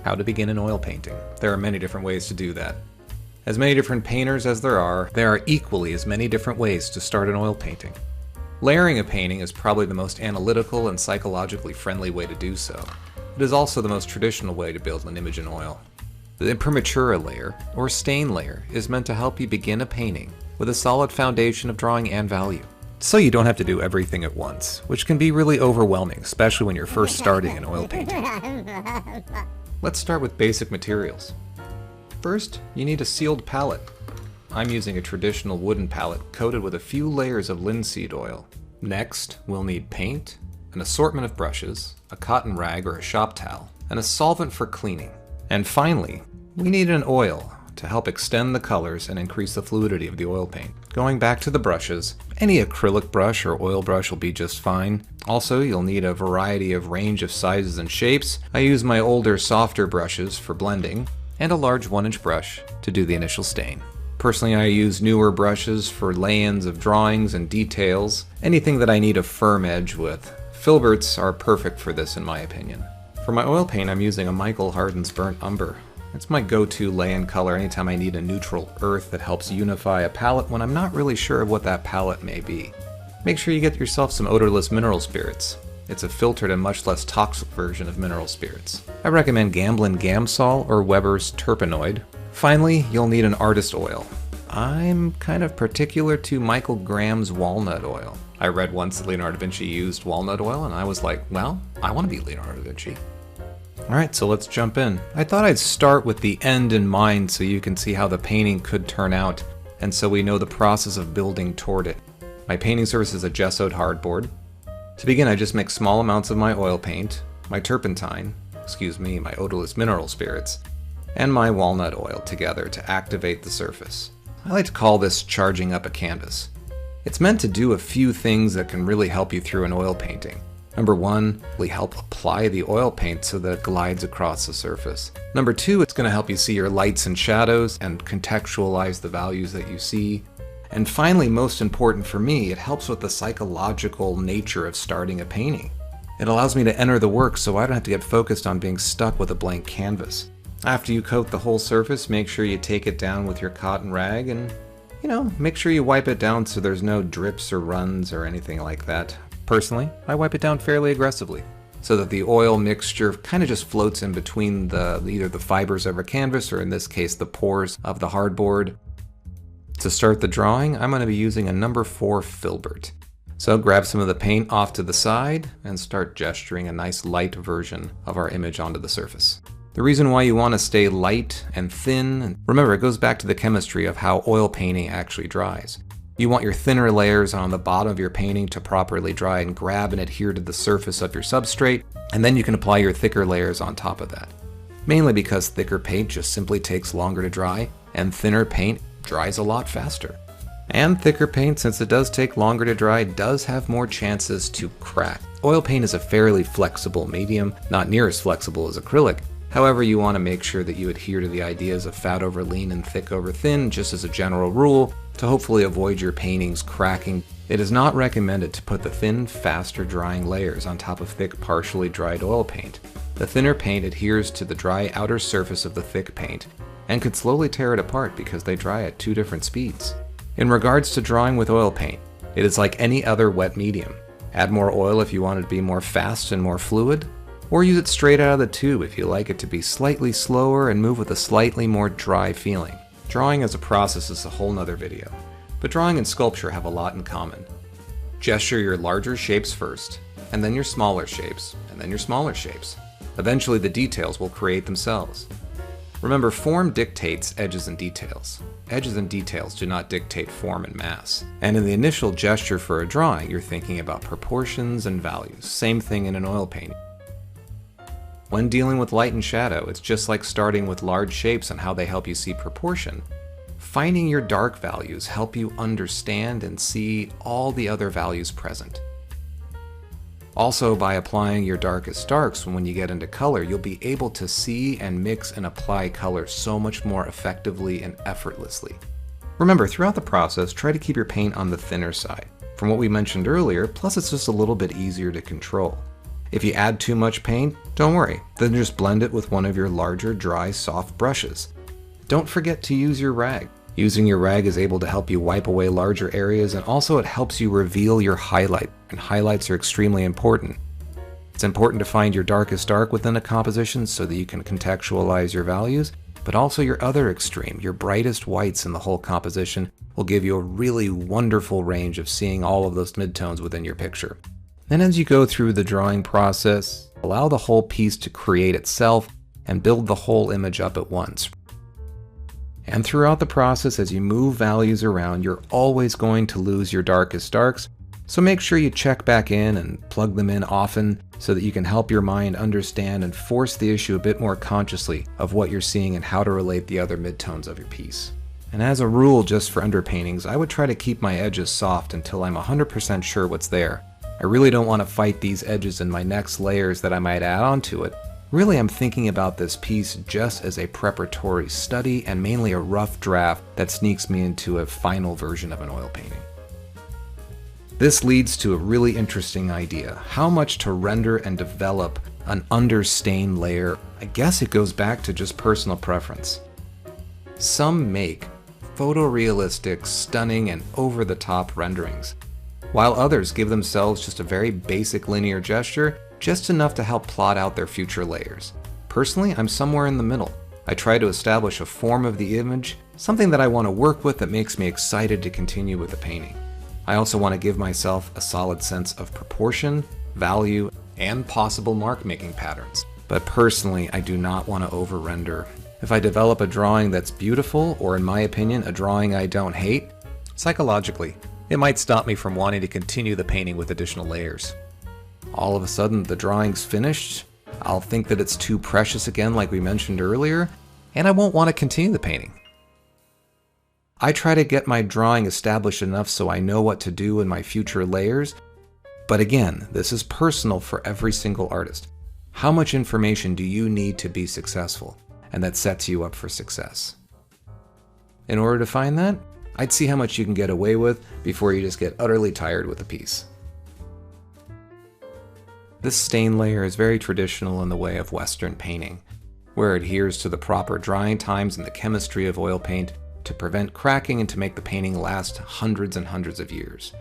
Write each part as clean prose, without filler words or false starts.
How to begin an oil painting. There are many different ways to do that. As many different painters as there are equally as many different ways to start an oil painting. Layering a painting is probably the most analytical and psychologically friendly way to do so. It is also the most traditional way to build an image in oil. The Imprimatura layer, or stain layer, is meant to help you begin a painting with a solid foundation of drawing and value. So you don't have to do everything at once, which can be really overwhelming, especially when you're first starting in oil painting. Let's start with basic materials. First, you need a sealed palette. I'm using a traditional wooden palette coated with a few layers of linseed oil. Next, we'll need paint, an assortment of brushes, a cotton rag or a shop towel, and a solvent for cleaning. And finally, we need an oil to help extend the colors and increase the fluidity of the oil paint. Going back to the brushes, any acrylic brush or oil brush will be just fine. Also, you'll need a variety of range of sizes and shapes. I use my older, softer brushes for blending, and a large 1-inch brush to do the initial stain. Personally, I use newer brushes for lay-ins of drawings and details, anything that I need a firm edge with. Filberts are perfect for this in my opinion. For my oil paint, I'm using a Michael Hardin's Burnt Umber. It's my go-to lay-in color anytime I need a neutral earth that helps unify a palette when I'm not really sure of what that palette may be. Make sure you get yourself some odorless mineral spirits. It's a filtered and much less toxic version of mineral spirits. I recommend Gamblin Gamsol or Weber's Turpenoid. Finally, you'll need an artist oil. I'm kind of particular to Michael Graham's Walnut Oil. I read once that Leonardo da Vinci used walnut oil and I was like, well, I want to be Leonardo da Vinci. Alright, so let's jump in. I thought I'd start with the end in mind so you can see how the painting could turn out, and so we know the process of building toward it. My painting surface is a gessoed hardboard. To begin, I just mix small amounts of my oil paint, my turpentine, my odorless mineral spirits, and my walnut oil together to activate the surface. I like to call this charging up a canvas. It's meant to do a few things that can really help you through an oil painting. Number 1, we help apply the oil paint so that it glides across the surface. Number 2, it's going to help you see your lights and shadows and contextualize the values that you see. And finally, most important for me, it helps with the psychological nature of starting a painting. It allows me to enter the work so I don't have to get focused on being stuck with a blank canvas. After you coat the whole surface, make sure you take it down with your cotton rag and, make sure you wipe it down so there's no drips or runs or anything like that. Personally, I wipe it down fairly aggressively so that the oil mixture kind of just floats in between either the fibers of a canvas or in this case the pores of the hardboard. To start the drawing, I'm going to be using a number 4 filbert. So grab some of the paint off to the side and start gesturing a nice light version of our image onto the surface. The reason why you want to stay light and thin, remember it goes back to the chemistry of how oil painting actually dries. You want your thinner layers on the bottom of your painting to properly dry and grab and adhere to the surface of your substrate, and then you can apply your thicker layers on top of that. Mainly because thicker paint just simply takes longer to dry, and thinner paint dries a lot faster. And thicker paint, since it does take longer to dry, does have more chances to crack. Oil paint is a fairly flexible medium, not near as flexible as acrylic. However, you want to make sure that you adhere to the ideas of fat over lean and thick over thin, just as a general rule, to hopefully avoid your paintings cracking. It is not recommended to put the thin, faster drying layers on top of thick, partially dried oil paint. The thinner paint adheres to the dry outer surface of the thick paint, and could slowly tear it apart because they dry at 2 different speeds. In regards to drawing with oil paint, it is like any other wet medium. Add more oil if you want it to be more fast and more fluid, or use it straight out of the tube if you like it to be slightly slower and move with a slightly more dry feeling. Drawing as a process is a whole nother video, but drawing and sculpture have a lot in common. Gesture your larger shapes first, and then your smaller shapes, and then your smaller shapes. Eventually the details will create themselves. Remember, form dictates edges and details. Edges and details do not dictate form and mass. And in the initial gesture for a drawing, you're thinking about proportions and values. Same thing in an oil painting. When dealing with light and shadow, it's just like starting with large shapes and how they help you see proportion. Finding your dark values help you understand and see all the other values present. Also, by applying your darkest darks, when you get into color, you'll be able to see and mix and apply color so much more effectively and effortlessly. Remember, throughout the process, try to keep your paint on the thinner side. From what we mentioned earlier, plus it's just a little bit easier to control. If you add too much paint, don't worry, then just blend it with one of your larger, dry, soft brushes. Don't forget to use your rag. Using your rag is able to help you wipe away larger areas, and also it helps you reveal your highlight, and highlights are extremely important. It's important to find your darkest dark within a composition so that you can contextualize your values, but also your other extreme, your brightest whites in the whole composition, will give you a really wonderful range of seeing all of those midtones within your picture. Then as you go through the drawing process, allow the whole piece to create itself and build the whole image up at once. And throughout the process, as you move values around, you're always going to lose your darkest darks, so make sure you check back in and plug them in often so that you can help your mind understand and force the issue a bit more consciously of what you're seeing and how to relate the other midtones of your piece. And as a rule, just for underpaintings, I would try to keep my edges soft until I'm 100% sure what's there. I really don't want to fight these edges in my next layers that I might add onto it. Really, I'm thinking about this piece just as a preparatory study and mainly a rough draft that sneaks me into a final version of an oil painting. This leads to a really interesting idea: how much to render and develop an understain layer. I guess it goes back to just personal preference. Some make photorealistic, stunning, and over-the-top renderings, while others give themselves just a very basic linear gesture, just enough to help plot out their future layers. Personally, I'm somewhere in the middle. I try to establish a form of the image, something that I want to work with that makes me excited to continue with the painting. I also want to give myself a solid sense of proportion, value, and possible mark-making patterns. But personally, I do not want to over-render. If I develop a drawing that's beautiful, or in my opinion, a drawing I don't hate, psychologically, it might stop me from wanting to continue the painting with additional layers. All of a sudden, the drawing's finished, I'll think that it's too precious again like we mentioned earlier, and I won't want to continue the painting. I try to get my drawing established enough so I know what to do in my future layers, but again, this is personal for every single artist. How much information do you need to be successful, and that sets you up for success? In order to find that, I'd see how much you can get away with before you just get utterly tired with a piece. This stain layer is very traditional in the way of Western painting, where it adheres to the proper drying times and the chemistry of oil paint to prevent cracking and to make the painting last hundreds and hundreds of years.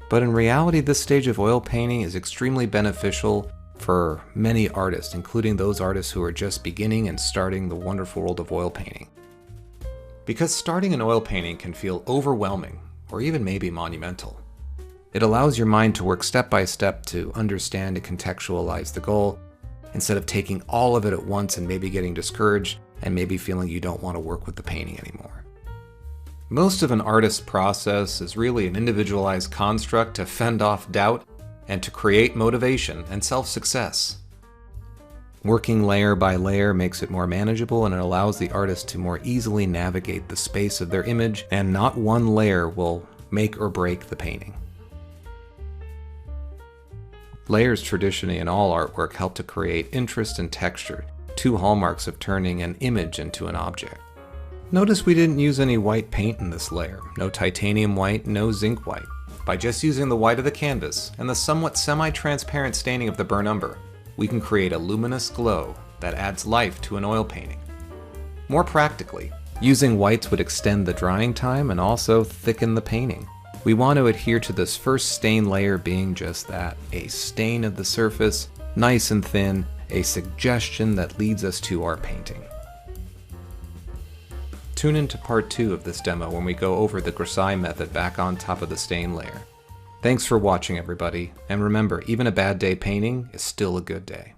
But in reality, this stage of oil painting is extremely beneficial for many artists, including those artists who are just beginning and starting the wonderful world of oil painting. Because starting an oil painting can feel overwhelming, or even maybe monumental. It allows your mind to work step by step to understand and contextualize the goal, instead of taking all of it at once and maybe getting discouraged and maybe feeling you don't want to work with the painting anymore. Most of an artist's process is really an individualized construct to fend off doubt and to create motivation and self-success. Working layer by layer makes it more manageable, and it allows the artist to more easily navigate the space of their image, and not one layer will make or break the painting. Layers traditionally in all artwork help to create interest and texture, two hallmarks of turning an image into an object. Notice we didn't use any white paint in this layer, no titanium white, no zinc white. By just using the white of the canvas and the somewhat semi-transparent staining of the burnt umber, we can create a luminous glow that adds life to an oil painting. More practically, using whites would extend the drying time and also thicken the painting. We want to adhere to this first stain layer being just that, a stain of the surface, nice and thin, a suggestion that leads us to our painting. Tune into part 2 of this demo when we go over the grisaille method back on top of the stain layer. Thanks for watching, everybody, and remember, even a bad day painting is still a good day.